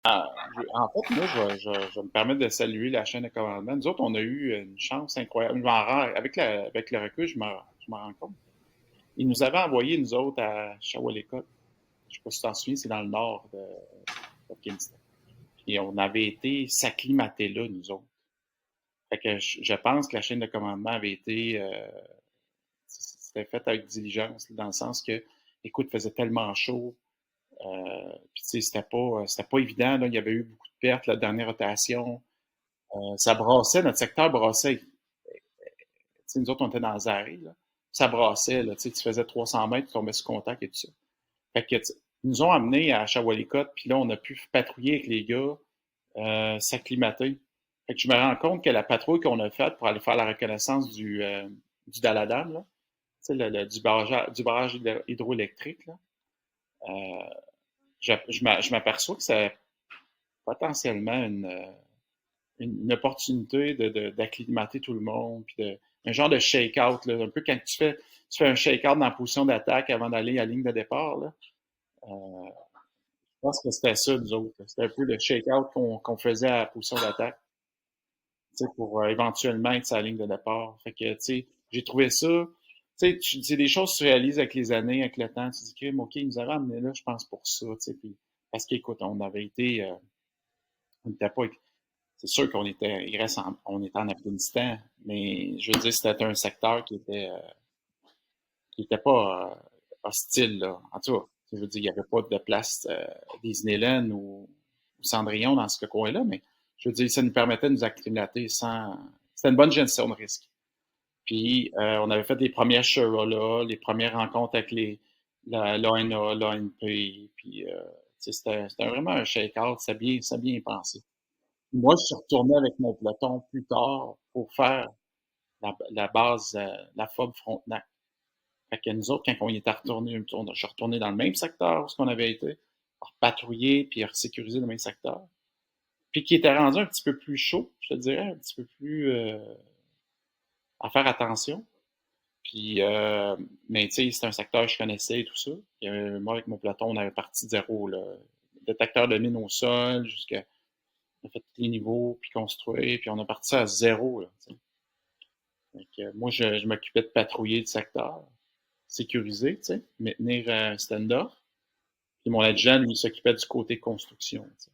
En fait, moi, je me permets de saluer la chaîne de commandement. Nous autres, on a eu une chance incroyable. Avec le recul, je m'en rends compte. Ils nous avaient envoyé, nous autres, à Shawalekot. Je sais pas si tu t'en souviens, c'est dans le nord d'Afghanistan. Puis on avait été s'acclimater là, nous autres. Fait que je pense que la chaîne de commandement avait été c'était fait avec diligence, là, dans le sens que, écoute, il faisait tellement chaud. Puis tu sais, c'était pas évident. Là. Il y avait eu beaucoup de pertes, la dernière rotation. Ça brassait, notre secteur brassait. Tu sais, nous autres, on était dans Zari, là. Ça brassait, là. Tu sais, tu faisais 300 mètres, tu tombais sur contact et tout ça. Fait que, ils nous ont amenés à Shawalikot, puis là, on a pu patrouiller avec les gars, s'acclimater. Fait que je me rends compte que la patrouille qu'on a faite pour aller faire la reconnaissance du Daladam, là, tu sais, du barrage hydroélectrique, là, euh, je m'aperçois que c'est potentiellement une opportunité d'acclimater tout le monde, puis un genre de shake-out, là, un peu quand tu fais un shake-out dans la position d'attaque avant d'aller à la ligne de départ, là. Je pense que c'était ça, nous autres. C'était un peu le shake-out qu'on faisait à la position d'attaque, tu sais, pour éventuellement être sur la ligne de départ. Fait que, tu sais, j'ai trouvé ça. Tu sais, c'est des choses que tu réalises avec les années, avec le temps. Tu te dis, OK, ils nous avaient amené là, je pense, pour ça, tu sais. Puis, parce qu'écoute, on n'était pas, c'est sûr qu'on était, on était en Afghanistan, mais je veux dire, c'était un secteur qui était pas hostile, là. En tout cas, je veux dire, il n'y avait pas de place Disneyland ou Cendrillon dans ce coin-là, mais je veux dire, ça nous permettait de nous acclimater sans. C'était une bonne gestion de risque. Puis, on avait fait les premières Shura-là, les premières rencontres avec l'ANA, l'ANP, puis, tu sais, c'était vraiment un shake-out, c'est bien pensé. Moi, je suis retourné avec mon peloton plus tard pour faire la base, la FOB Frontenac. Fait que nous autres, quand on y était retourné, je suis retourné dans le même secteur où ce qu'on avait été, patrouiller puis sécuriser le même secteur. Puis qui était rendu un petit peu plus chaud, je te dirais, un petit peu plus à faire attention. Puis, mais tu sais, c'est un secteur que je connaissais et tout ça. Puis, moi, avec mon peloton, on avait parti de zéro, là. Détecteur de mine au sol, jusqu'à, on a fait tous les niveaux, puis construit, puis on a parti à zéro, là, tu sais. Fait que, moi, je m'occupais de patrouiller le secteur, sécuriser, tu sais, maintenir un stand-off. Puis mon adjoint, lui, s'occupait du côté construction, tu sais.